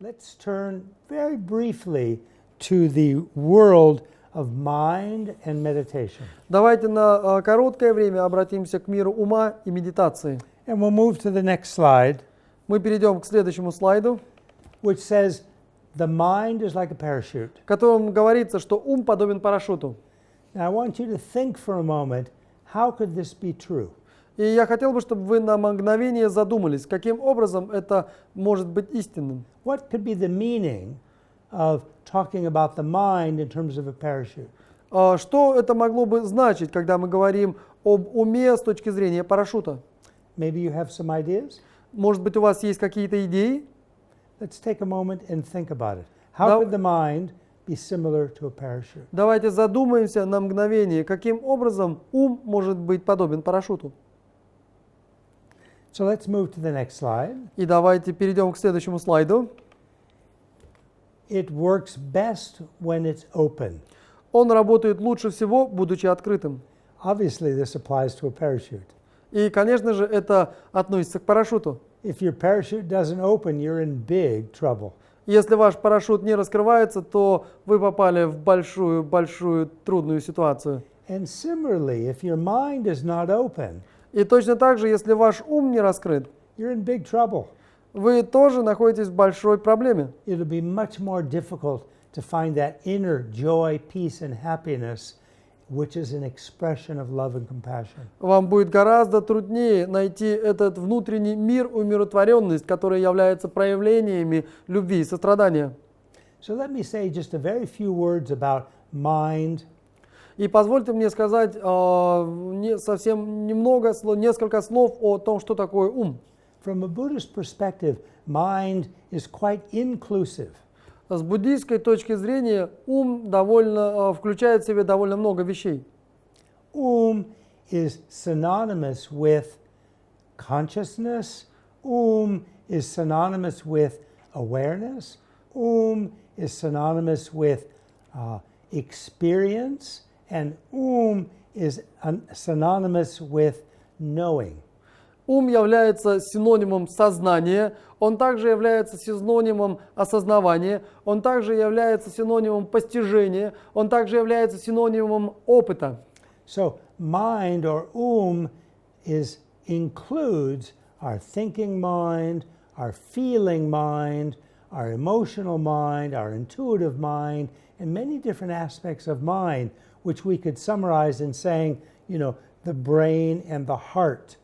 Let's turn very briefly to the world of mind and meditation. Давайте на короткое время обратимся к миру ума и медитации. And we'll move to the next slide, Мы перейдем к следующему слайду, which says the mind is like a parachute. в котором говорится, что ум подобен парашюту. Now I want you to think for a moment, how could this be true? И я хотел бы, чтобы вы на мгновение задумались, каким образом это может быть истинным. What could be the meaning of talking about the mind in terms of a parachute? Что это могло бы значить, когда мы говорим об уме с точки зрения парашюта? Maybe you have some ideas? Может быть, у вас есть какие-то идеи? Let's take a moment and think about it. How could the mind be similar to a parachute? Давайте задумаемся на мгновение, каким образом ум может быть подобен парашюту. So let's move to the next slide. И давайте перейдем к следующему слайду. It works best when it's open. Он работает лучше всего, будучи открытым. Obviously, this applies to a parachute. И, конечно же, это относится к парашюту. If your parachute doesn't open, you're in big trouble. Если ваш парашют не раскрывается, то вы попали в большую трудную ситуацию. And similarly, if your mind is not open, И точно так же, если ваш ум не раскрыт, you're in big trouble. вы тоже находитесь в большой проблеме. It'll be much more difficult to find that inner joy, peace, and happiness, which is an expression of love and compassion. Вам будет гораздо труднее найти этот внутренний мир, умиротворенность, которая является проявлениями любви и сострадания. So let me say just a very few words about mind. И позвольте мне сказать совсем несколько слов о том, что такое ум. From a Buddhist perspective, mind is quite inclusive. С буддийской точки зрения ум включает в себе довольно много вещей. Is synonymous with consciousness. Is synonymous with awareness. Is synonymous with experience. And is synonymous with knowing. Ум является синонимом сознания, он также является синонимом осознавания, он также является синонимом постижения, он также является синонимом опыта. So mind or includes our thinking mind, our feeling mind, our emotional mind, our intuitive mind, and many different aspects of mind, which we could summarize in saying, the brain and the heart.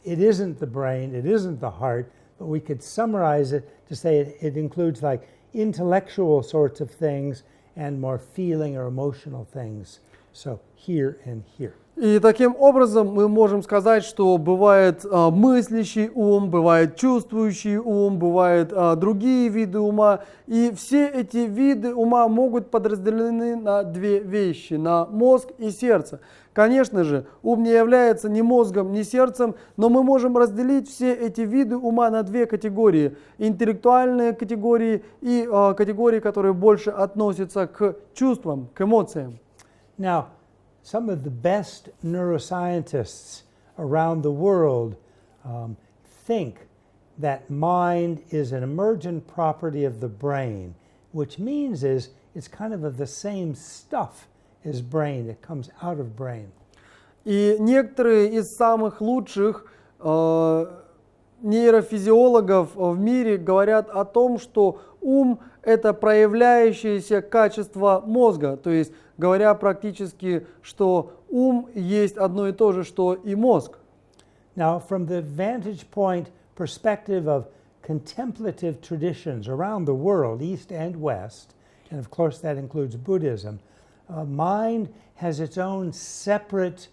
It isn't the brain, it isn't the heart, but we could summarize it to say it includes like intellectual sorts of things and more feeling or emotional things. So here and here. И таким образом мы можем сказать, что бывает мыслящий ум, бывает чувствующий ум, бывают другие виды ума. И все эти виды ума могут подразделены на две вещи, на мозг и сердце. Конечно же, ум не является ни мозгом, ни сердцем, но мы можем разделить все эти виды ума на две категории. Интеллектуальные категории и категории, которые больше относятся к чувствам, к эмоциям. Now, some of the best neuroscientists around the world think that mind is an emergent property of the brain, which means it's kind of the same stuff as brain. It comes out of brain. И некоторые из самых лучших нейрофизиологов в мире говорят о том, что ум – это проявляющееся качество мозга, то есть говоря практически, что ум есть одно и то же, что и мозг. Now, from the vantage point perspective of contemplative traditions around the world, East and West, and of course that includes Buddhism, mind has its own separate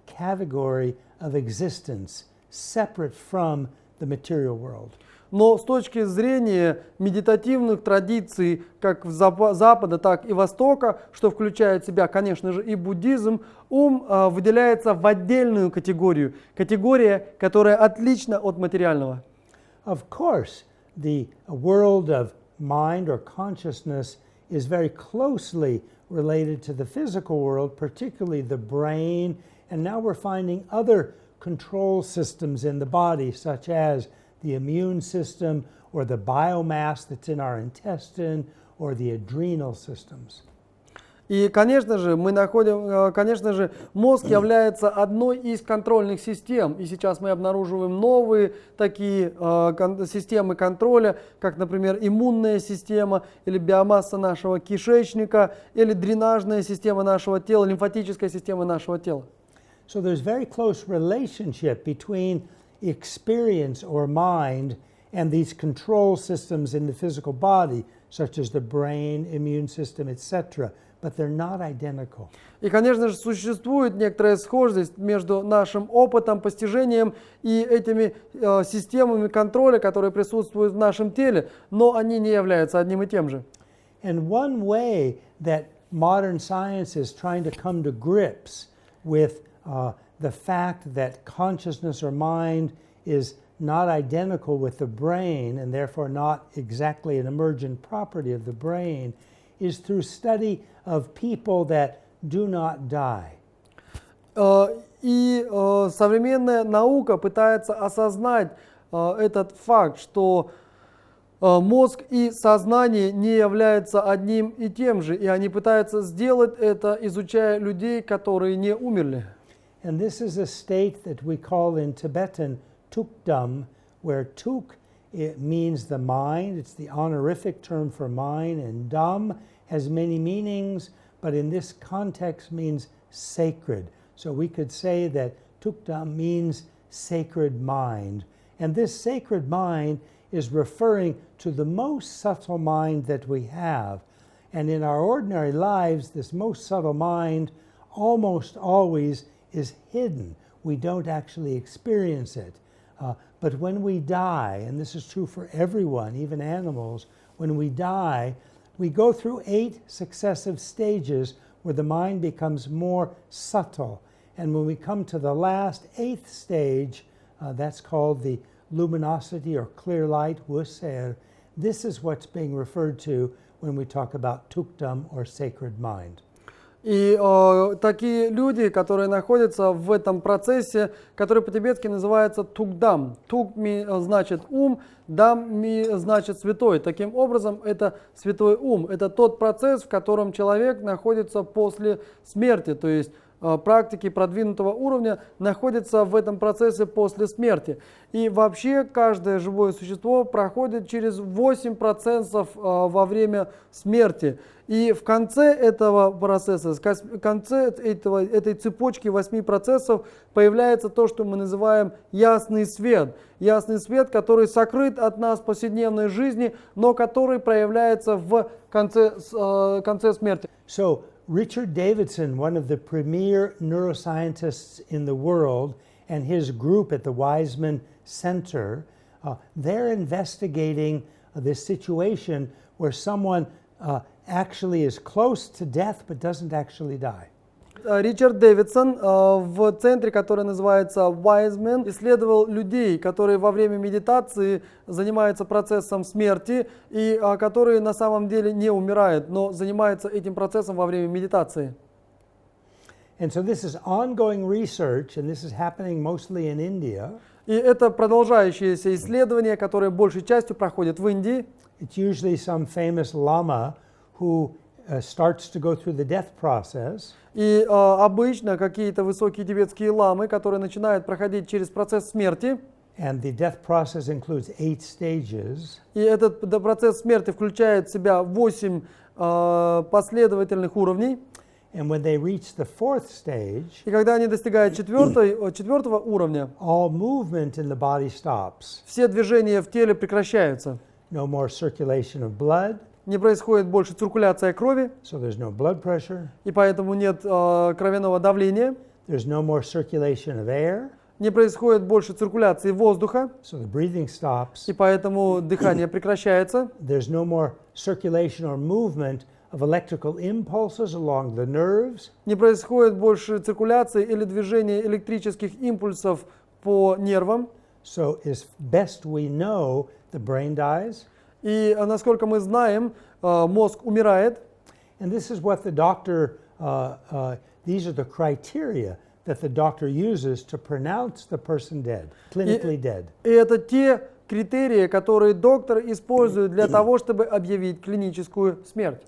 category of existence, separate from the material world. Но с точки зрения медитативных традиций как Запада, так и Востока, что включает в себя, конечно же, и буддизм, ум выделяется в отдельную категорию, категория, которая отлична от материального. Of course, the world of mind or consciousness is very closely related to the physical world, particularly the brain, and now we're finding other control systems in the body, such as the immune system or the biomass that's in our intestine, or the adrenal systems. И, конечно же, конечно же, мозг является одной из контрольных систем. И сейчас мы обнаруживаем новые такие системы контроля, как, например, иммунная система, или биомасса нашего кишечника, или дренажная система нашего тела, лимфатическая система нашего тела. So there's very close relationship between experience or mind and these control systems in the physical body, such as the brain, immune system, etc., but they're not identical. И, конечно же, существует некоторая схожесть между нашим опытом, постижением и этими системами контроля, которые присутствуют в нашем теле, но они не являются одним и тем же. And one way that modern science is trying to come to grips with the fact that consciousness or mind is not identical with the brain and therefore not exactly an emergent property of the brain is through study of people that do not die. И современная наука пытается осознать этот факт, что мозг и сознание не являются одним и тем же, и они пытаются сделать это, изучая людей, которые не умерли. And this is a state that we call in Tibetan tukdam, where tuk it means the mind, it's the honorific term for mind, and dam has many meanings, but in this context means sacred. So we could say that tukdam means sacred mind. And this sacred mind is referring to the most subtle mind that we have. And in our ordinary lives, this most subtle mind almost always is hidden. We don't actually experience it. But when we die, and this is true for everyone, even animals, when we die, we go through 8 successive stages where the mind becomes more subtle. And when we come to the last 8th stage, that's called the luminosity or clear light, wuser. This is what's being referred to when we talk about tukdam or sacred mind. И такие люди, которые находятся в этом процессе, который по-тибетски называется тугдам. Туг значит ум, дам значит святой. Таким образом, это святой ум. Это тот процесс, в котором человек находится после смерти. То есть практики продвинутого уровня находятся в этом процессе после смерти. И вообще каждое живое существо проходит через 8% во время смерти. И в конце этого процесса, в конце этой цепочки 8 процессов появляется то, что мы называем ясный свет. Ясный свет, который сокрыт от нас в повседневной жизни, но который проявляется в конце смерти. So, Richard Davidson, one of the premier neuroscientists in the world, and his group at the Wiseman Center, they're investigating this situation where someone actually is close to death but doesn't actually die. Ричард Дэвидсон в центре, который называется Wiseman, исследовал людей, которые во время медитации занимаются процессом смерти и которые на самом деле не умирают, но занимаются этим процессом во время медитации. And so this is ongoing research, and this is happening mostly in India. И это продолжающееся исследование, которое большей частью проходит в Индии. It's usually some famous lama who starts to go through the death process. И обычно какие-то высокие тибетские ламы, которые начинают проходить через процесс смерти. And the death process includes 8 stages. И этот процесс смерти включает в себя 8 последовательных уровней. And when they reach the 4th stage, И когда они достигают четвертого уровня, all movement in the body stops. все движения в теле прекращаются. No more circulation of blood, Не происходит больше циркуляция крови, so there's no blood pressure. и поэтому нет кровяного давления. There's no more circulation of air, Не происходит больше циркуляции воздуха, so the breathing stops. и поэтому дыхание прекращается. There's no more circulation or movement of electrical impulses along the nerves. Не происходит больше циркуляции или движения электрических импульсов по нервам. So as best we know, the brain dies. И насколько мы знаем, мозг умирает. And this is what the doctor, these are the criteria that the doctor uses to pronounce the person dead, clinically dead. И это те критерии, которые доктор использует для того, чтобы объявить клиническую смерть.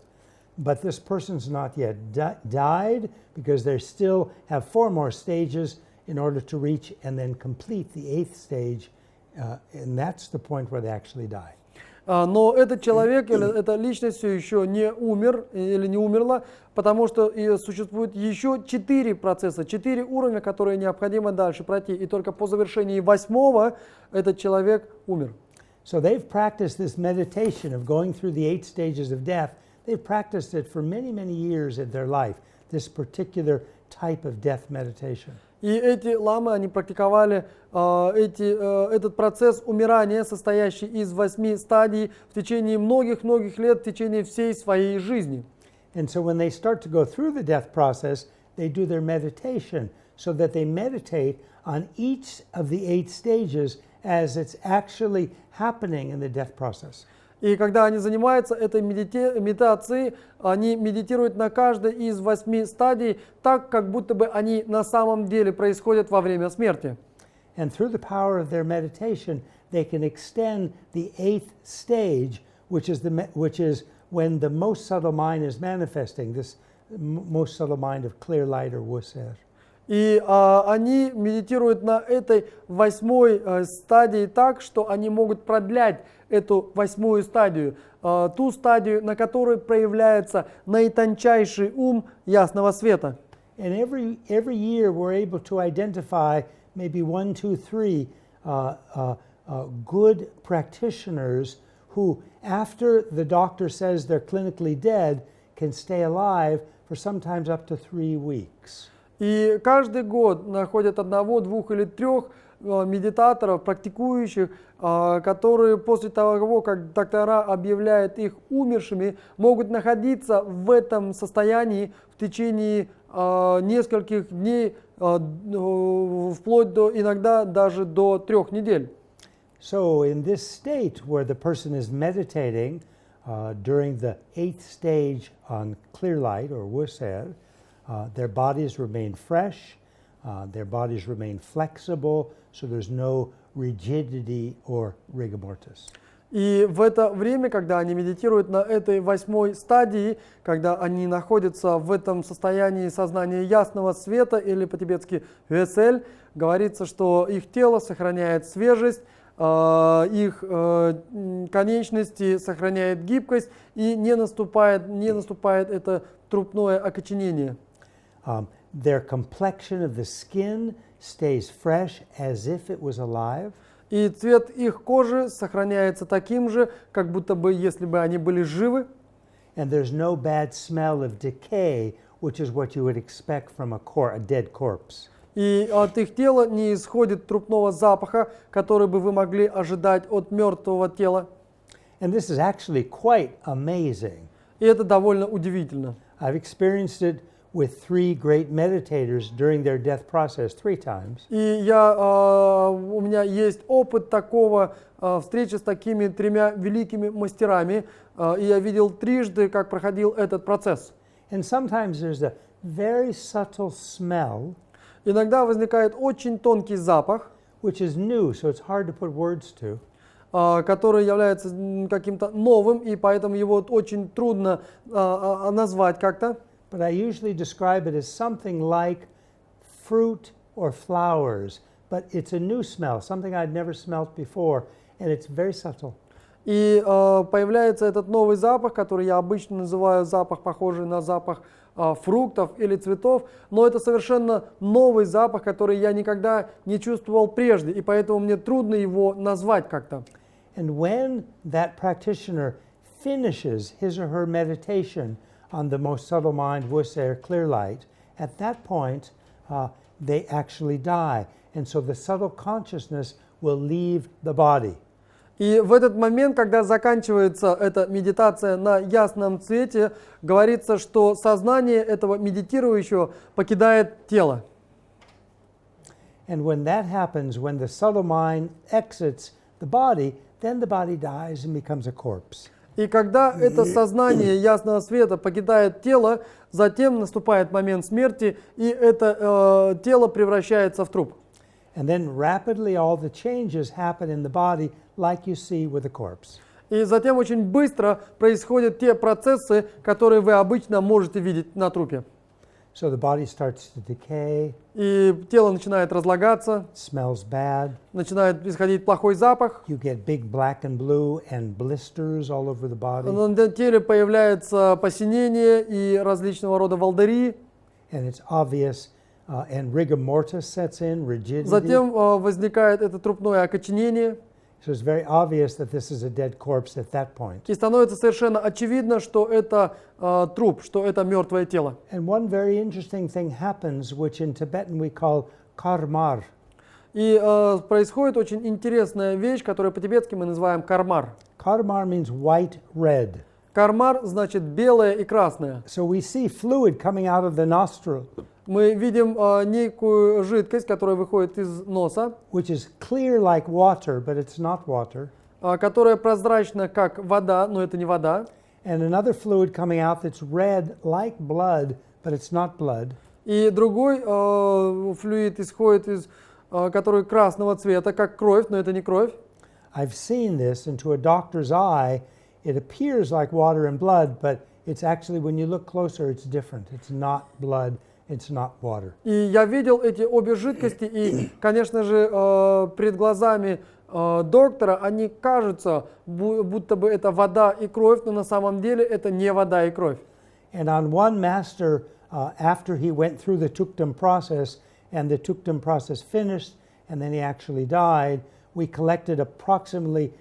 But this person's not yet died because they still have 4 more stages in order to reach and then complete the 8th stage, and that's the point where they actually die. Но этот человек или эта личность все еще не умер или не умерла, потому что существует еще 4 процесса, 4 уровня, которые необходимо дальше пройти. И только по завершении 8-го этот человек умер. So they've practiced this meditation of going through the 8 stages of death. They've practiced it for many, many years in their life, this particular type of death meditation. И эти ламы, они практиковали этот процесс умирания, состоящий из 8 стадий, в течение многих-многих лет, в течение всей своей жизни. And so when they start to go through the death process, they do their meditation so that they meditate on each of the 8 stages as it's actually happening in the death process. И когда они занимаются этой медитацией, они медитируют на каждой из 8 стадий так, как будто бы они на самом деле происходят во время смерти. And through the power of their meditation, they can extend the 8th stage, which is when the most subtle mind is manifesting, this most subtle mind of clear light or wuser. И они медитируют на этой 8 стадии так, что они могут продлять эту 8 стадию, ту стадию, на которой проявляется наитончайший ум ясного света. And every year we're able to identify maybe 1, 2, 3 good practitioners who, after the doctor says they're clinically dead, can stay alive for sometimes up to 3 weeks. И каждый год находят 1, 2 или 3 медитаторов, практикующих, которые после того, как доктора объявляют их умершими, могут находиться в этом состоянии в течение нескольких дней, вплоть до иногда даже до 3 недель. So in this state where the person is meditating during the 8th stage on clear light or wuser, their bodies remain fresh, their bodies remain flexible, so there's no rigidity or rigor mortis. И в это время, когда они медитируют на этой 8 стадии, когда они находятся в этом состоянии сознания ясного света, или по-тибетски весель, говорится, что их тело сохраняет свежесть, их конечности сохраняет гибкость, и не наступает это трупное окоченение. Their complexion of the skin stays fresh as if it was alive. И цвет их кожи сохраняется таким же, как будто бы, если бы они были живы. And there's no bad smell of decay, which is what you would expect from a dead corpse. И от их тела не исходит трупного запаха, который бы вы могли ожидать от мертвого тела. And this is actually quite amazing. И это довольно удивительно. I've experienced it with 3 great meditators during their death process 3 times. И у меня есть опыт такого встречи с такими 3 великими мастерами, и я видел трижды, как проходил этот процесс. And sometimes there's a very subtle smell, Иногда возникает очень тонкий запах, which is new, so it's hard to put words to. Который является каким-то новым, и поэтому его очень трудно назвать как-то. But I usually describe it as something like fruit or flowers, but it's a new smell, something I'd never smelled before, and it's very subtle. И появляется этот новый запах, который я обычно называю запах, похожий на запах фруктов или цветов, но это совершенно новый запах, который я никогда не чувствовал прежде, и поэтому мне трудно его назвать как-то. And when that practitioner finishes his or her meditation on the most subtle mind, wuser, clear light, at that point they actually die. And so the subtle consciousness will leave the body. И в этот момент, когда заканчивается эта медитация на ясном цвете, говорится, что сознание этого медитирующего покидает тело. And when that happens, when the subtle mind exits the body, then the body dies and becomes a corpse. И когда это сознание ясного света покидает тело, затем наступает момент смерти, и это тело превращается в труп. And then rapidly all the changes happen in the body like you see with a corpse. И затем очень быстро происходят те процессы, которые вы обычно можете видеть на трупе. So the body starts to decay, И тело начинает разлагаться, smells bad. начинает исходить плохой запах. You get big black and blue and blisters all over the body. На теле появляется посинение и различного рода волдыри. And it's obvious, and rigor mortis sets in, rigidity. Затем возникает это трупное окоченение. So it's very obvious that this is a dead corpse at that point. И становится совершенно очевидно, что это труп, что это мертвое тело. And one very interesting thing happens, which in Tibetan we call karmar. И происходит очень интересная вещь, которую по-тибетски мы называем кармар. Karmar means white-red. Кармар значит белое и красное. So we see fluid coming out of the nostril, Мы видим некую жидкость, которая выходит из носа, which is clear like water, but it's not water. Которая прозрачна, как вода, но это не вода. And another fluid coming out that's red like blood, but it's not blood. И другой флюид исходит из, который красного цвета, как кровь, но это не кровь. I've seen this, and to a doctor's eye, it appears like water and blood, but it's actually, when you look closer, it's different. It's not blood, it's not water. И я видел эти обе жидкости, и, конечно же, перед глазами доктора они кажутся, будто бы это вода и кровь, но на самом деле это не вода и кровь. And on one master, after he went through the tukdam process, and the tukdam process finished, and then he actually died, we collected approximately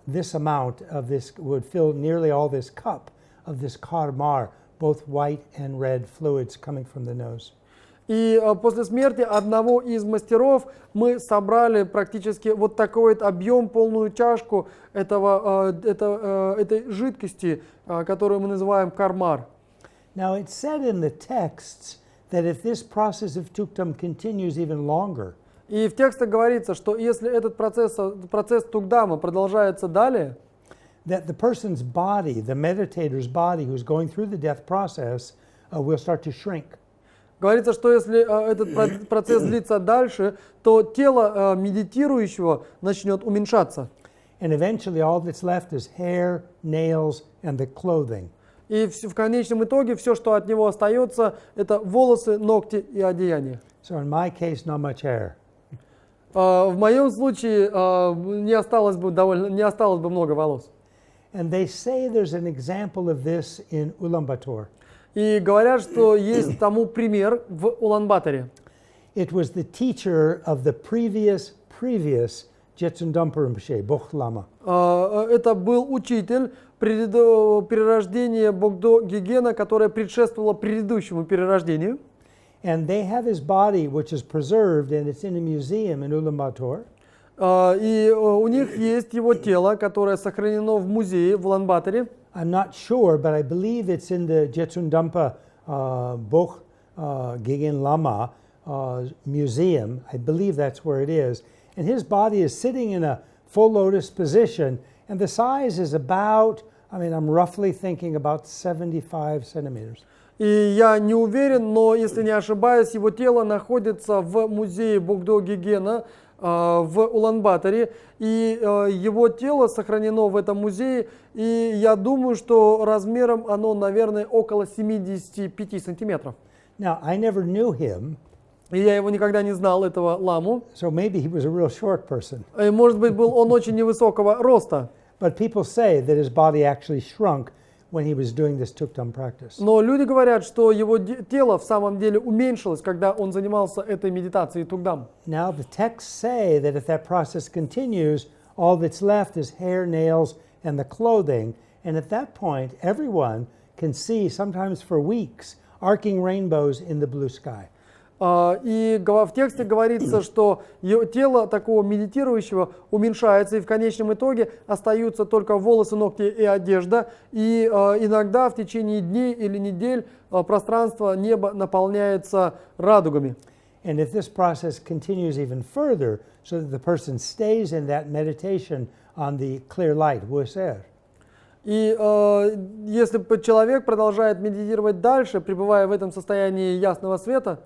this amount of this, would fill nearly all this cup of this karmar, both white and red fluids coming from the nose. И после смерти одного из мастеров мы собрали практически вот такой вот объем, полную чашку этой жидкости, которую мы называем кармар. Now it's said in the texts that if this process of tukdam continues even longer, И в текстах говорится, что если этот процесс тугдама продолжается далее, that the person's body, the meditator's body who's going through the death process, will start to shrink. говорится, что если этот процесс длится дальше, то тело медитирующего начнет уменьшаться. And eventually all that's left is hair, nails, and the clothing. И в конечном итоге все, что от него остается, это волосы, ногти и одеяние. So in my case, not much hair. В моем случае не осталось бы много волос. And they say there's an example of this in Ulaanbaatar. И говорят, что есть тому пример в Улан-Баторе. It was the teacher of the previous Jetsun Dumpa Rinpoche, Bokh Lama. Это был учитель перерождения Богдо Гигена, которое предшествовало предыдущему перерождению. And they have his body, which is preserved, and it's in a museum in Ulaanbaatar. И у них есть его тело, которое сохранено в музее в Улан-Баторе. I'm not sure, but I believe it's in the Jetsun Dumpa Bokh Gigin Lama museum. I believe that's where it is. And his body is sitting in a full lotus position, and the size is about, I'm roughly thinking about 75 centimeters. И я не уверен, но если не ошибаюсь, его тело находится в музее Богдо Гигена в Улан-Баторе, и его тело сохранено в этом музее, и я думаю, что размером оно, наверное, около 75 сантиметров. Now, I never knew him. И я его никогда не знал, этого ламу. So maybe he was a real short person. И, может быть, был он очень невысокого роста. But people say that his body actually shrunk when he was doing this tukdam practice. Но люди говорят, что его тело в самом деле уменьшилось, когда он занимался этой медитацией тугдам. Now the texts say that if that process continues, all that's left is hair, nails, and the clothing. And at that point, everyone can see, sometimes for weeks, arcing rainbows in the blue sky. И в тексте говорится, что тело такого медитирующего уменьшается, и в конечном итоге остаются только волосы, ногти и одежда. И иногда в течение дней или недель пространство неба наполняется радугами. And if this process continues even further, so that the person stays in that meditation on the clear light, wuser. И если человек продолжает медитировать дальше, пребывая в этом состоянии ясного света,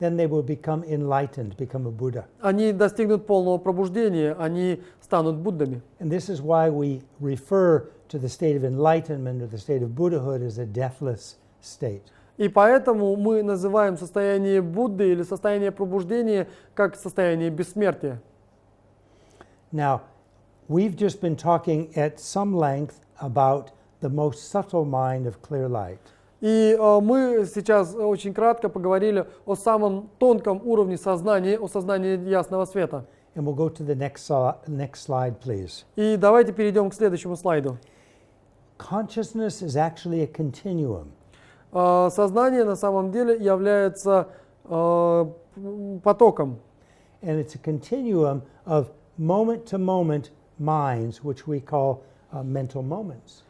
then they will become enlightened, become a Buddha. Они достигнут полного пробуждения, они станут Буддами. And this is why we refer to the state of enlightenment or the state of Buddhahood as a deathless state. И поэтому мы называем состояние Будды или состояние пробуждения как состояние бессмертия. Now, we've just been talking at some length about the most subtle mind of clear light. И мы сейчас очень кратко поговорили о самом тонком уровне сознания, о сознании ясного света. And we'll go to the next slide, please. И давайте перейдем к следующему слайду. Consciousness is actually a continuum. Сознание на самом деле является потоком. And it's a continuum of moment-to-moment minds, which we call mental moments.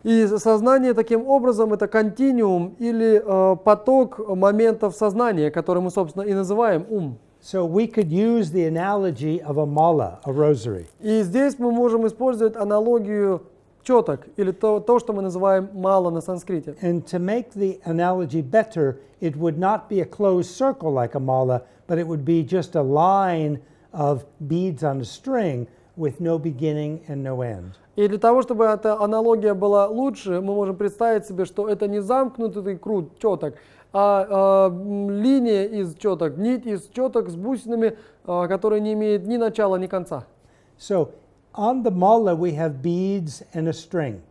И сознание таким образом это континуум или поток моментов сознания, который мы, собственно, и называем ум. So we could use the analogy of a mala, a rosary. И здесь мы можем использовать аналогию четок, или то, что мы называем мала на санскрите. And to make the analogy better, it would not be a closed circle like a mala, but it would be just a line of beads on a string with no beginning and no end. И для того, чтобы эта аналогия была лучше, мы можем представить себе, что это не замкнутый круг четок, а линия из четок, нить из четок с бусинами, которая не имеет ни начала, ни конца. So on the mala we have beads and a string.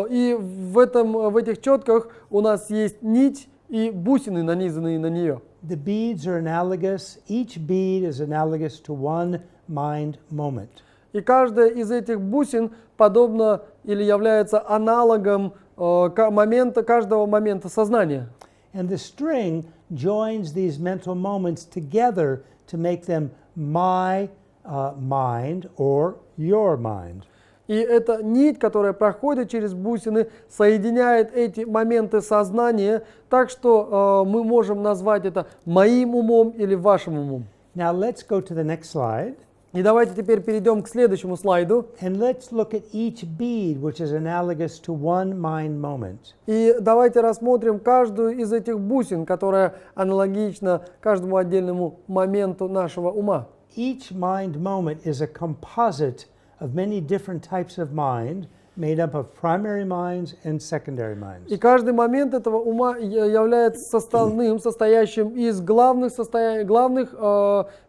И в этих четках у нас есть нить и бусины, нанизанные на нее. The beads are analogous. Each bead is analogous to one mind moment. И каждая из этих бусин подобна или является аналогом каждого момента сознания. And the string joins these mental moments together to make them my mind or your mind. И эта нить, которая проходит через бусины, соединяет эти моменты сознания так, что мы можем назвать это моим умом или вашим умом. Now let's go to the next slide. И давайте теперь перейдем к следующему слайду. And let's look at each bead, which is analogous to one mind moment. И давайте рассмотрим каждую из этих бусин, которая аналогична каждому отдельному моменту нашего ума. Each mind moment is a composite of many different types of mind made up of primary minds and secondary minds. И каждый момент этого ума является составным, состоящим из главных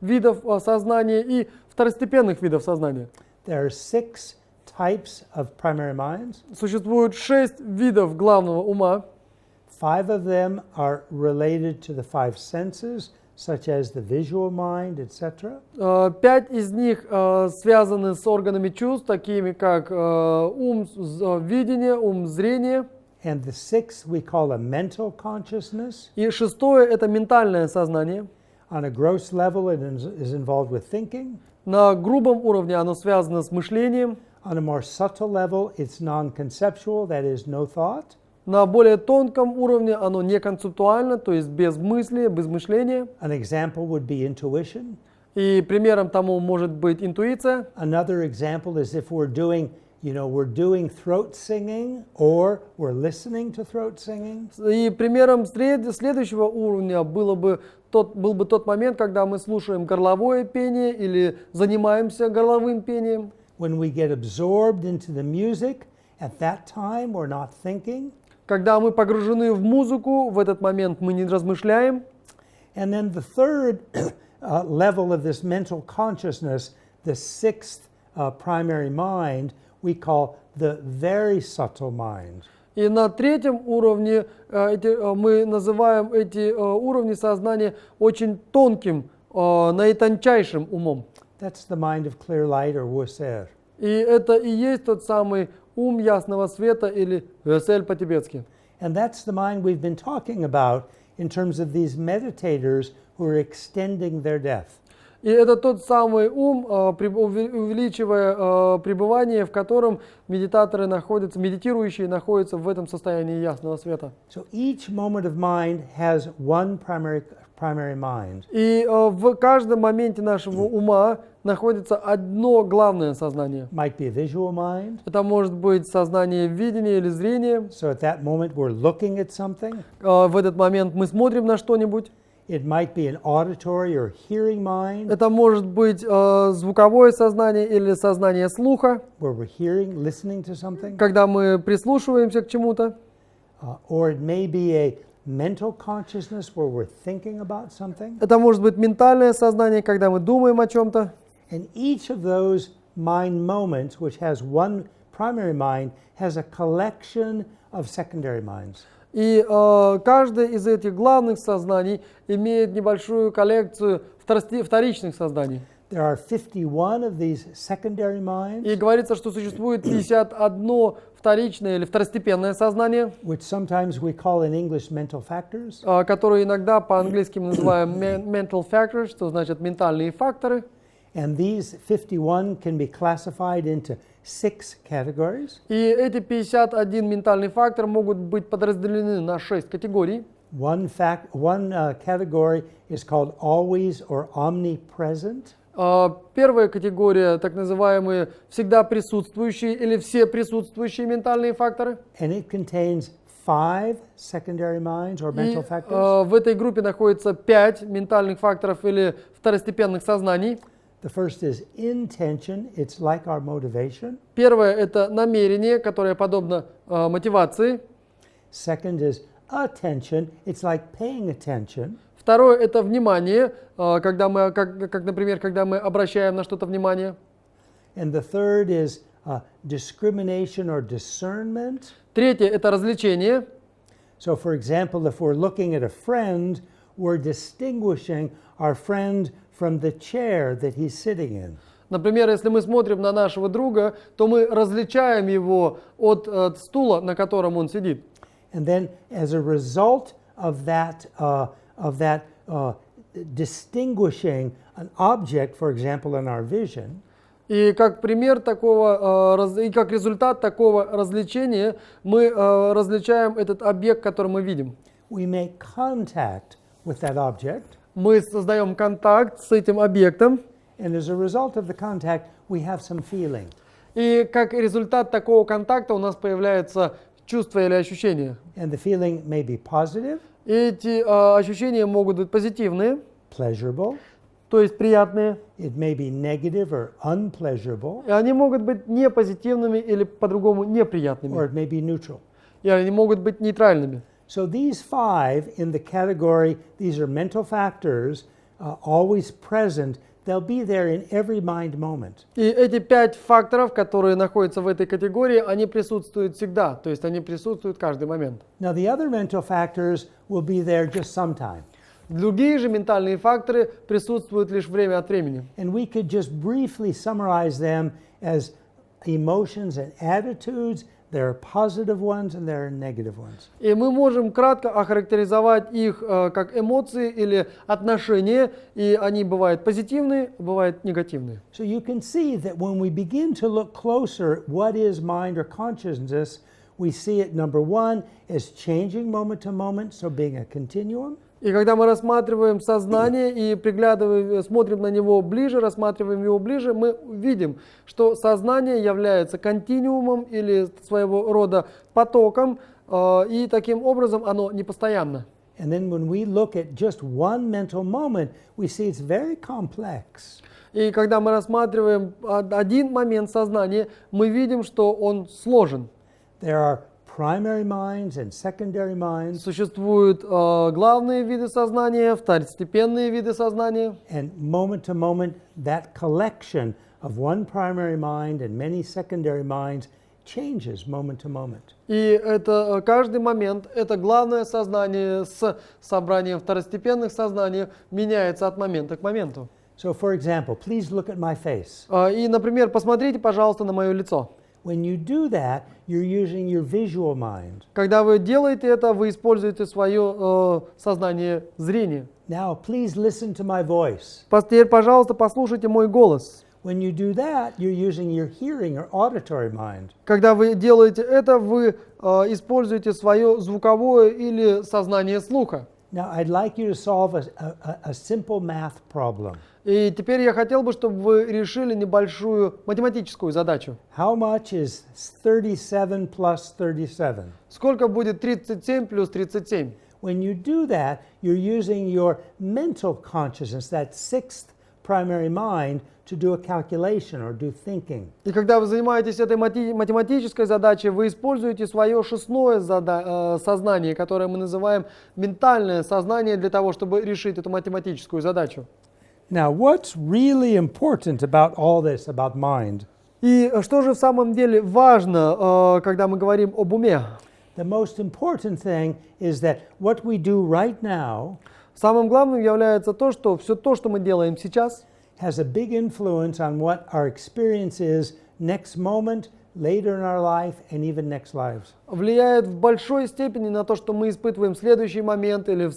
видов сознания и второстепенных видов сознания. There are 6 types of primary minds. Существует 6 видов главного ума. 5 of them are related to the 5 senses, such as the visual mind, etc. 5 из них связаны с органами чувств, такими как ум видения, ум зрения. And the 6th we call a mental consciousness. И 6 это ментальное сознание. On a gross level, it is involved with thinking. На грубом уровне оно связано с мышлением. On a more subtle level, it's non-conceptual, that is, no thought. На более тонком уровне оно не концептуально, то есть без мысли, без мышления. An example would be intuition. И примером тому может быть интуиция. Another example is if we're doing throat singing or we're listening to throat singing. И примером следующего уровня был бы тот момент, когда мы слушаем горловое пение или занимаемся горловым пением. When we get absorbed into the music, at that time we're not thinking. Когда мы погружены в музыку, в этот момент мы не размышляем. And then the third level of this mental consciousness, the 6th primary mind, we call the very subtle mind. И на третьем уровне мы называем эти уровни сознания очень тонким, наитончайшим умом. That's the mind of clear light or wuser. И это и есть тот самый ум ясного света или весель по-тибетски. And that's the mind we've been talking about in terms of these meditators who are extending their death. И это тот самый ум, увеличивая пребывание, в котором медитирующие находятся в этом состоянии ясного света. So each moment of mind has one primary mind. И в каждом моменте нашего ума находится одно главное сознание. Might be a visual mind. Это может быть сознание видения или зрения. So at that moment we're looking at something. В этот момент мы смотрим на что-нибудь. It might be an auditory or hearing mind, Это может быть звуковое сознание или сознание слуха, where we're hearing, listening to something. когда мы прислушиваемся к чему-то. Or it may be a mental consciousness where we're thinking about something. Это может быть ментальное сознание, когда мы думаем о чем-то. And each of those mind moments, which has one primary mind, has a collection of secondary minds. И каждое из этих главных сознаний имеет небольшую коллекцию вторичных сознаний. There are 51 of these secondary minds, И говорится, что существует 51 вторичное или второстепенное сознание, which sometimes we call in English mental factors. которое иногда по-английски мы называем mental factors, что значит ментальные факторы. And these 51 can be classified into 6 categories. И эти 51 ментальный фактор могут быть подразделены на 6 категорий. One category is called always or omnipresent. Первая категория, так называемые всегда присутствующие или все присутствующие ментальные факторы. And it contains 5 secondary minds or mental И factors. в этой группе находится 5 ментальных факторов или второстепенных сознаний. The first is intention. It's like our motivation. Первое – это намерение, которое подобно мотивации. Second is attention. It's like paying attention. Второе – это внимание, когда мы, как, например, когда мы обращаем на что-то внимание. And the third is discrimination or discernment. Третье – это развлечение. So, for example, if we're looking at a friend, we're distinguishing our friend from the chair that he's sitting in. Например, если мы смотрим на нашего друга, то мы различаем его от стула, на котором он сидит. And then, as a result of that distinguishing an object, for example, in our vision, И как пример такого, и как результат такого развлечения, мы различаем этот объект, который мы видим. we make contact with that object, Мы создаем контакт с этим объектом, and as a result of the contact, we have some feeling. и как результат такого контакта у нас появляется чувство или ощущение. And the feeling may be positive, И эти ощущения могут быть позитивные, pleasurable, то есть приятные, it may be negative or unpleasurable, и они могут быть не позитивными или по-другому or неприятными, it may be neutral. и они могут быть нейтральными. So these 5 in the category, these are mental factors, always present. They'll be there in every mind moment. И эти 5 факторов, которые находятся в этой категории, они присутствуют всегда, то есть они присутствуют каждый момент. Now the other mental factors will be there just sometime. Другие же ментальные факторы присутствуют лишь время от времени. And we could just briefly summarize them as emotions and attitudes. There are positive ones and there are negative ones. И мы можем кратко охарактеризовать их как эмоции или отношения, и они бывают позитивные, бывают негативные. So you can see that when we begin to look closer at what is mind or consciousness, we see it, number one, as changing moment to moment, so being a continuum. И когда мы рассматриваем сознание и приглядываем, смотрим на него ближе, рассматриваем его ближе, мы видим, что сознание является континуумом или своего рода потоком, и таким образом оно непостоянно. And then when we look at just one mental moment, we see it's very complex. И когда мы рассматриваем один момент сознания, мы видим, что он сложен. There are primary minds and secondary minds. Существуют главные виды сознания, второстепенные виды сознания. And moment to moment, that collection of one primary mind and many secondary minds changes moment to moment. И это каждый момент, это главное сознание с собранием второстепенных сознаний меняется от момента к моменту. So, for example, please look at my face. И, например, посмотрите, пожалуйста, на мое лицо. When you do that, you're using your visual mind. Когда вы делаете это, вы используете свое сознание зрения. Now, please listen to my voice. Теперь, пожалуйста, послушайте мой голос. When you do that, you're using your hearing or auditory mind. Когда вы делаете это, вы используете свое звуковое или сознание слуха. Now, I'd like you to solve a simple math problem. И теперь я хотел бы, чтобы вы решили небольшую математическую задачу. How much is 37 plus 37? Сколько будет 37 плюс 37? When you do that, you're using your mental consciousness, that sixth primary mind, to do a calculation or do thinking. И когда вы занимаетесь этой математической задачей, вы используете свое шестое сознание, которое мы называем ментальное сознание, для того, чтобы решить эту математическую задачу. Now, what's really important about all this, about mind? И что же в самом деле важно, когда мы говорим об уме? The most important thing is that what we do right now Самым главным является то, что все то, что мы делаем сейчас, has a big influence on what our experience is next moment, later in our life, and even next lives. влияет в большой степени на то, что мы испытываем в следующий момент или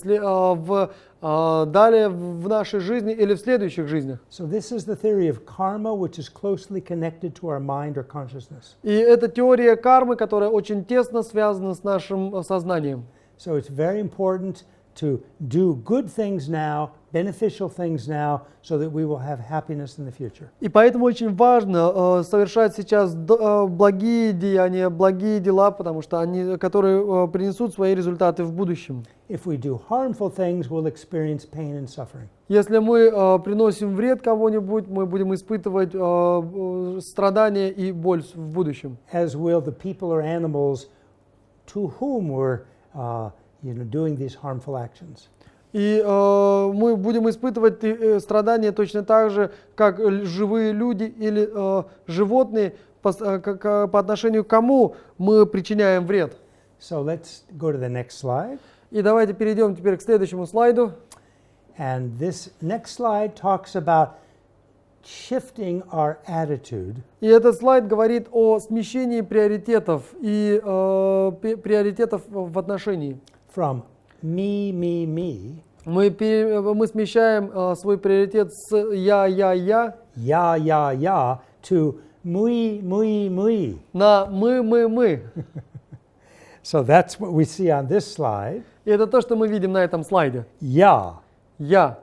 далее в нашей жизни или в следующих жизнях. So this is the theory of karma, which is closely connected to our mind or consciousness. И это теория кармы, которая очень тесно связана с нашим сознанием. So it's very important to do good things now, beneficial things now, so that we will have happiness in the future. И поэтому очень важно совершать сейчас благие деяния, благие дела, потому что которые принесут свои результаты в будущем. If we do harmful things, we'll experience pain and suffering. Если мы приносим вред кого-нибудь, мы будем испытывать страдания и боль в будущем. As will the people or animals to whom we're doing these harmful actions. И мы будем испытывать страдания точно так же, как живые люди или животные, по отношению к кому мы причиняем вред. So let's go to the next slide. И давайте перейдем теперь к следующему слайду. And this next slide talks about shifting our attitude И этот слайд говорит о смещении приоритетов и приоритетов в отношении. from me. Мы смещаем свой приоритет с я, Ya, to mui. на мы. So that's what we see on this slide. И это то, что мы видим на этом слайде. Ya, Я,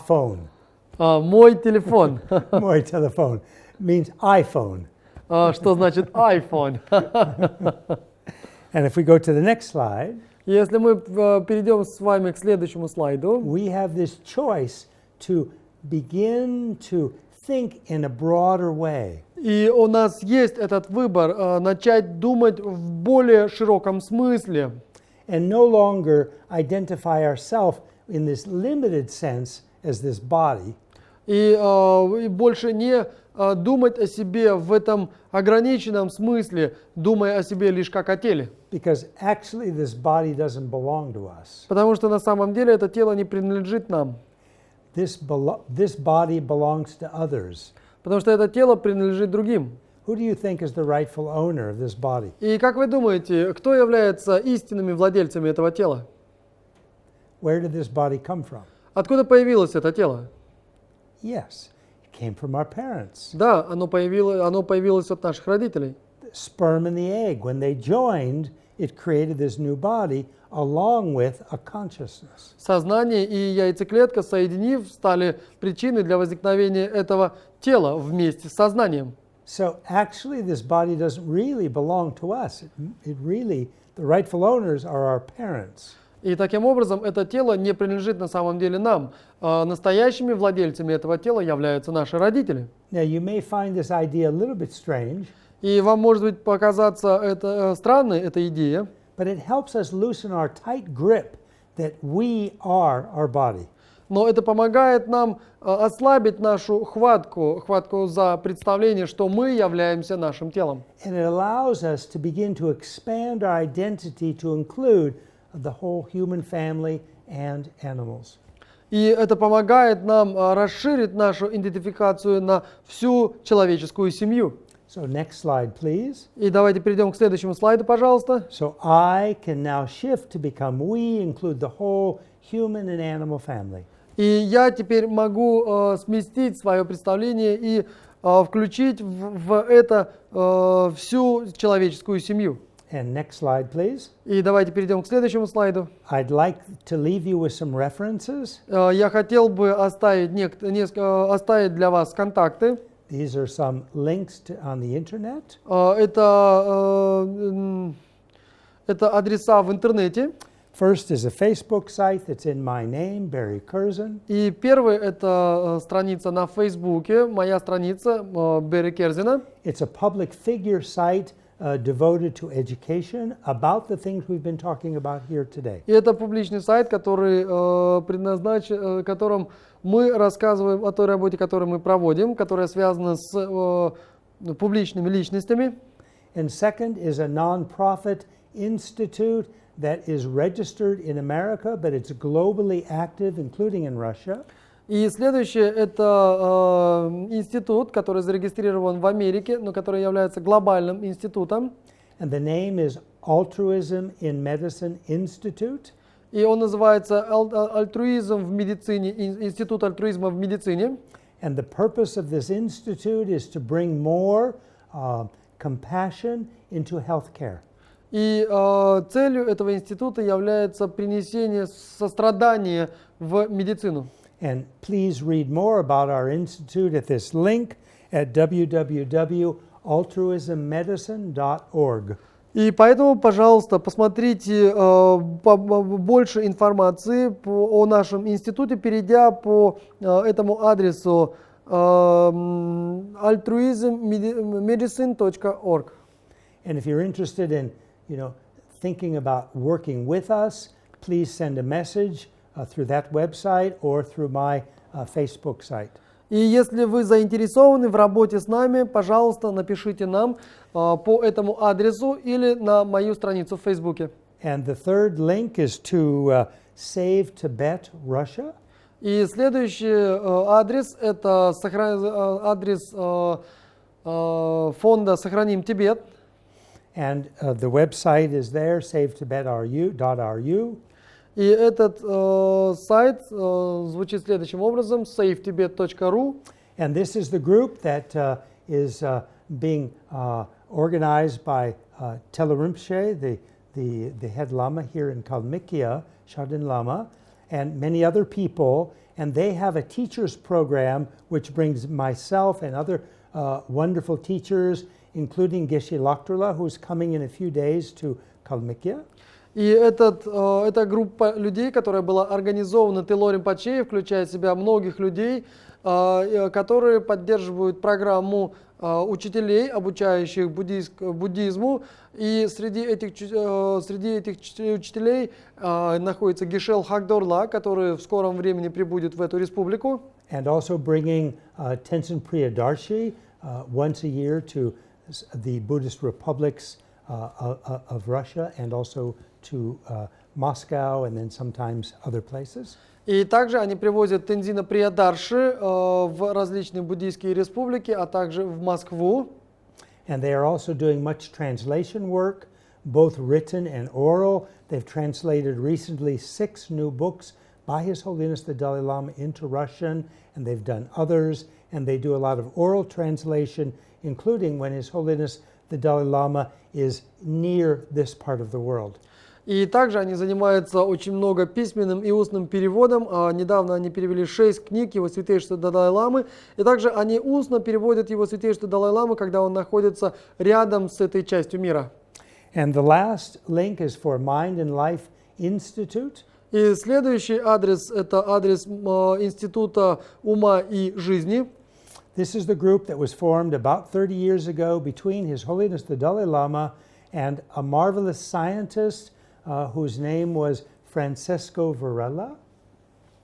phone. Мой телефон. My telephone means iPhone. Что значит iPhone? And if we go to the next slide, Если мы перейдем с вами к следующему слайду, we have this choice to begin to think in a broader way. и у нас есть этот выбор начать думать в более широком смысле. And no longer identify ourselves in this limited sense as this body, И больше не думать о себе в этом ограниченном смысле, думая о себе лишь как о теле. because actually this body doesn't belong to us. Потому что на самом деле это тело не принадлежит нам. This body belongs to others. Потому что это тело принадлежит другим. Who do you think is the rightful owner of this body? И как вы думаете, кто является истинными владельцами этого тела? Where did this body come from? Откуда появилось это тело? Yes, it came from our parents. Да, оно появилось от наших родителей. The sperm and the egg, when they joined, it created this new body along with a consciousness. Сознание и яйцеклетка, соединив, стали причиной для возникновения этого тела вместе с сознанием. So actually this body doesn't really belong to us. It really, the rightful owners are our parents. И таким образом это тело не принадлежит на самом деле нам. Настоящими владельцами этого тела являются наши родители. Now you may find this idea a little bit strange, И вам может быть показаться это странной эта идея, but it helps us loosen our tight grip that we are our body. но это помогает нам ослабить нашу хватку за представление, что мы являемся нашим телом. And it allows us to begin to expand our identity to include the whole human family and animals. И это помогает нам расширить нашу идентификацию на всю человеческую семью. So next slide, please. И давайте перейдем к следующему слайду, пожалуйста. So I can now shift to become we, include the whole human and animal family. И я теперь могу сместить свое представление и включить в это всю человеческую семью. And next slide, please. И давайте перейдем к следующему слайду. I'd like to leave you with some references. Я хотел бы оставить для вас контакты. These are Это адреса в интернете. First is a Facebook site that's in my name, Barry Керзин. И первый это страница на Фейсбуке, моя страница Барри Керзина. It's a public figure site devoted to education about the things we've been talking about here today. И это публичный сайт, который предназначен, которым мы рассказываем о той работе, которую мы проводим, которая связана с публичными личностями. And second is a non-profit institute that is registered in America, but it's globally active, including in Russia. И следующее это институт, который зарегистрирован в Америке, но который является глобальным институтом. And the name is Altruism in Medicine Institute. И он называется «Альтруизм в медицине», Институт альтруизма в медицине. And the purpose of this institute is to bring more compassion into healthcare. И целью этого института является принесение сострадания в медицину. And please read more about our institute at this link at www.altruismmedicine.org. И поэтому, пожалуйста, посмотрите больше информации о нашем институте, перейдя по этому адресу altruismmedicine.org. And if you're interested in, thinking about working with us, please send a message through that website or through my Facebook site. И если вы заинтересованы в работе с нами, пожалуйста, напишите нам по этому адресу или на мою страницу в Фейсбуке. And the third link is to Save Tibet, Russia. И следующий адрес это адрес фонда «Сохраним Тибет». And the website is there, savetibet.ru. И этот сайт звучит следующим образом: savetibet.ru. And this is the group that is being organized by Telerimshe, the head lama here in Kalmykia, Shadin Lama, and many other people. And they have a teachers program which brings myself and other wonderful teachers, including Geshe Laktrula, who's coming in a few days to Kalmykia. И эта группа людей, которая была организована Телорим Пачеев, включает в себя многих людей, которые поддерживают программу учителей, обучающих буддизму. И среди этих учителей находится Гешел Хагдорла, который в скором времени прибудет в эту республику. And also bringing Tenzin Priyadarshi once a year to the Buddhist republics of Russia and also to Moscow and then sometimes other places. И также они привозят Тензина Приyaдарши в различные буддийские республики, а также в Москву. And they are also doing much translation work, both written and oral. They've translated recently 6 new books by His Holiness the Dalai Lama into Russian, and they've done others, and they do a lot of oral translation, including when His Holiness the Dalai Lama is near this part of the world. И также они занимаются очень много письменным и устным переводом. Недавно они перевели 6 книг Его Святейшества Далай-ламы. И также они устно переводят Его Святейшество Далай-ламы, когда он находится рядом с этой частью мира. And the last link is for Mind and Life Institute. И следующий адрес – это адрес Института ума и жизни. This is the group that was formed about 30 years ago between His Holiness the Dalai Lama and a marvelous scientist whose name was Francesco Varela.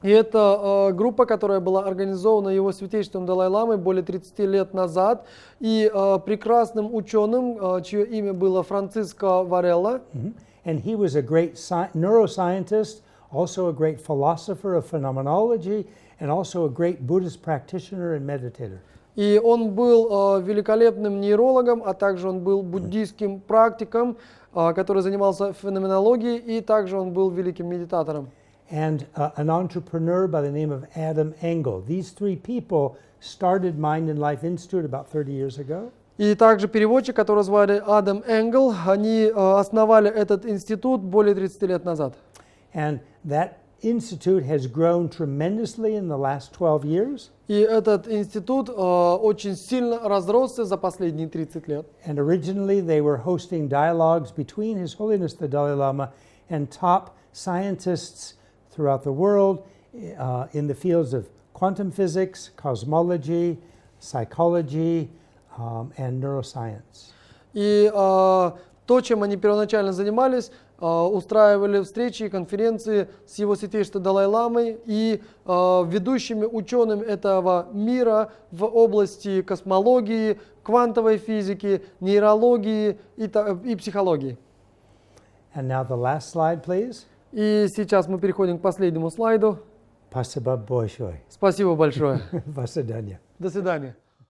И это группа, которая была организована Его Святейшеством Далай-ламой более 30 лет назад, и прекрасным ученым, чье имя было Франциско Варелла. And he was a great neuroscientist, also a great philosopher of phenomenology, and also a great Buddhist practitioner and meditator. И он был великолепным нейрологом, а также он был буддийским практиком, который занимался феноменологией, и также он был великим медитатором. And an entrepreneur by the name of Adam Engel. These 3 people started Mind and Life Institute about 30 years ago. И также переводчик, которого звали Адам Энгел, они основали этот институт более 30 лет назад. And that institute has grown tremendously in the last 12 years. И этот институт очень сильно разросся за последние 30 лет. And originally they were hosting dialogues between His Holiness the Dalai Lama and top scientists throughout the world in the fields of quantum physics, cosmology, psychology, and neuroscience. И то, чем они первоначально занимались, устраивали встречи и конференции с его святейшеством Далай-ламой и ведущими учеными этого мира в области космологии, квантовой физики, нейрологии и психологии. And now the last slide, please. И сейчас мы переходим к последнему слайду. Спасибо большое. Спасибо большое. До свидания. До свидания.